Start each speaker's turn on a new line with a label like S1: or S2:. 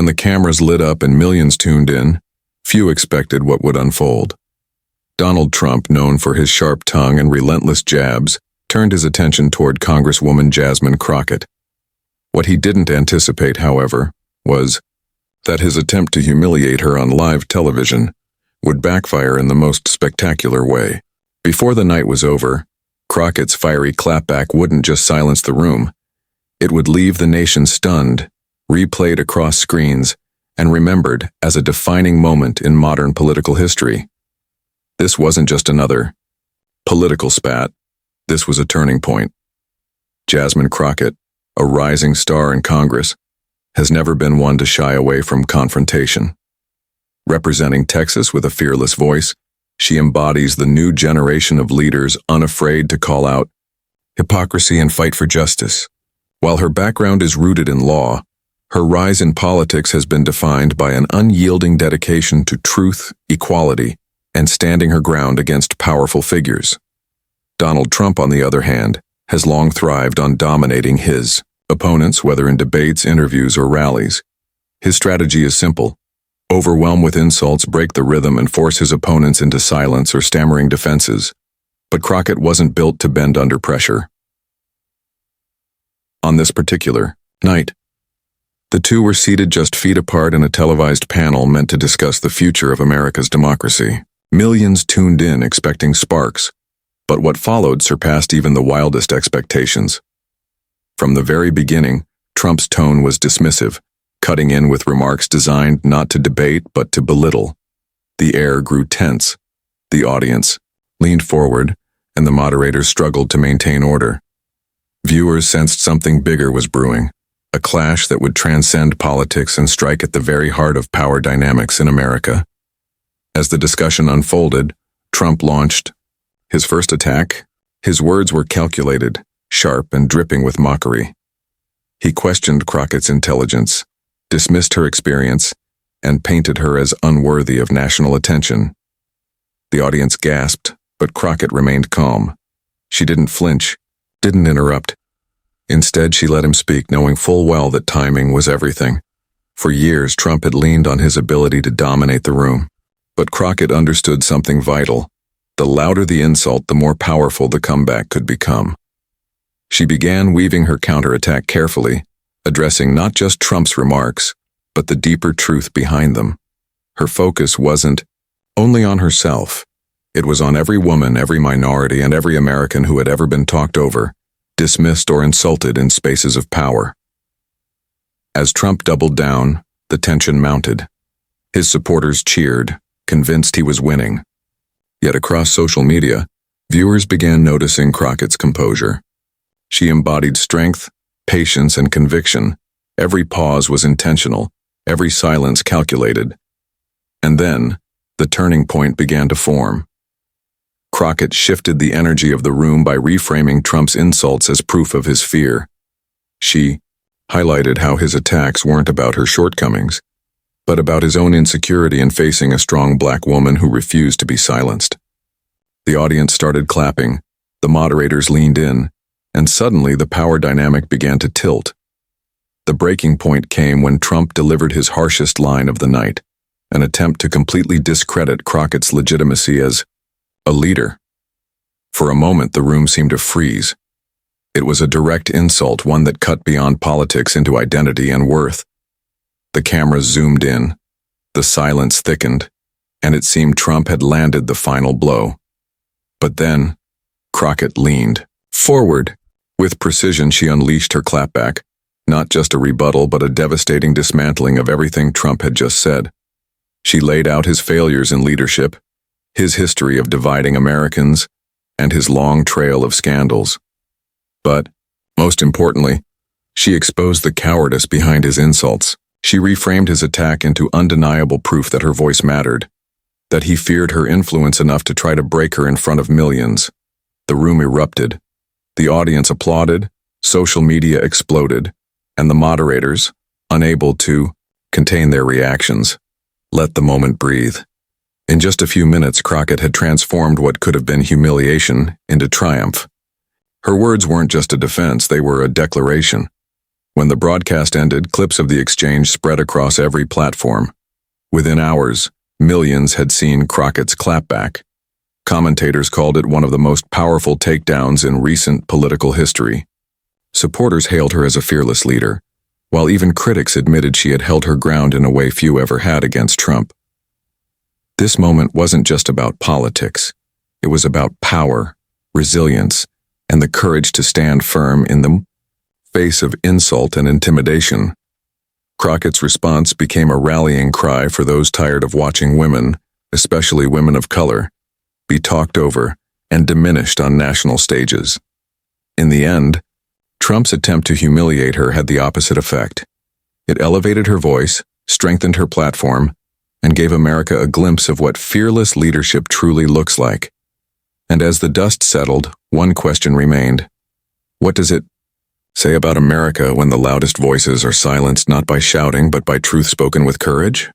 S1: When the cameras lit up and millions tuned in, few expected what would unfold. Donald Trump, known for his sharp tongue and relentless jabs, turned his attention toward Congresswoman Jasmine Crockett. What he didn't anticipate, however, was that his attempt to humiliate her on live television would backfire in the most spectacular way. Before the night was over, Crockett's fiery clapback wouldn't just silence the room. It would leave the nation stunned, replayed across screens, and remembered as a defining moment in modern political history. This wasn't just another political spat. This was a turning point. Jasmine Crockett, a rising star in Congress, has never been one to shy away from confrontation. Representing Texas with a fearless voice, she embodies the new generation of leaders unafraid to call out hypocrisy and fight for justice. While her background is rooted in law, her rise in politics has been defined by an unyielding dedication to truth, equality, and standing her ground against powerful figures. Donald Trump, on the other hand, has long thrived on dominating his opponents, whether in debates, interviews, or rallies. His strategy is simple: overwhelm with insults, break the rhythm, and force his opponents into silence or stammering defenses. But Crockett wasn't built to bend under pressure. On this particular night, the two were seated just feet apart in a televised panel meant to discuss the future of America's democracy. Millions tuned in expecting sparks, but what followed surpassed even the wildest expectations. From the very beginning, Trump's tone was dismissive, cutting in with remarks designed not to debate but to belittle. The air grew tense. The audience leaned forward, and the moderators struggled to maintain order. Viewers sensed something bigger was brewing, a clash that would transcend politics and strike at the very heart of power dynamics in America. As the discussion unfolded, Trump launched his first attack. His words were calculated, sharp, and dripping with mockery. He questioned Crockett's intelligence, dismissed her experience, and painted her as unworthy of national attention. The audience gasped, but Crockett remained calm. She didn't flinch, didn't interrupt. Instead, she let him speak, knowing full well that timing was everything. For years, Trump had leaned on his ability to dominate the room. But Crockett understood something vital. The louder the insult, the more powerful the comeback could become. She began weaving her counterattack carefully, addressing not just Trump's remarks, but the deeper truth behind them. Her focus wasn't only on herself. It was on every woman, every minority, and every American who had ever been talked over, dismissed, or insulted in spaces of power. As Trump doubled down, the tension mounted. His supporters cheered, convinced he was winning. Yet across social media, viewers began noticing Crockett's composure. She embodied strength, patience, and conviction. Every pause was intentional, every silence calculated. And then, the turning point began to form. Crockett shifted the energy of the room by reframing Trump's insults as proof of his fear. She highlighted how his attacks weren't about her shortcomings, but about his own insecurity in facing a strong black woman who refused to be silenced. The audience started clapping, the moderators leaned in, and suddenly the power dynamic began to tilt. The breaking point came when Trump delivered his harshest line of the night, an attempt to completely discredit Crockett's legitimacy as a leader. For a moment, the room seemed to freeze. It was a direct insult, one that cut beyond politics into identity and worth. The cameras zoomed in, the silence thickened, and it seemed Trump had landed the final blow. But then, Crockett leaned forward. With precision, she unleashed her clapback, not just a rebuttal but a devastating dismantling of everything Trump had just said. She laid out his failures in leadership, his history of dividing Americans, and his long trail of scandals. But, most importantly, she exposed the cowardice behind his insults. She reframed his attack into undeniable proof that her voice mattered, that he feared her influence enough to try to break her in front of millions. The room erupted. The audience applauded, social media exploded, and the moderators, unable to contain their reactions, let the moment breathe. In just a few minutes, Crockett had transformed what could have been humiliation into triumph. Her words weren't just a defense, they were a declaration. When the broadcast ended, clips of the exchange spread across every platform. Within hours, millions had seen Crockett's Clapback. Commentators called it one of the most powerful takedowns in recent political history. Supporters hailed her as a fearless leader, while even critics admitted she had held her ground in a way few ever had against Trump. This moment wasn't just about politics. It was about power, resilience, and the courage to stand firm in the face of insult and intimidation. Crockett's response became a rallying cry for those tired of watching women, especially women of color, be talked over and diminished on national stages. In the end, Trump's attempt to humiliate her had the opposite effect. It elevated her voice, strengthened her platform, and gave America a glimpse of what fearless leadership truly looks like. And as the dust settled, one question remained. What does it say about America when the loudest voices are silenced not by shouting but by truth spoken with courage?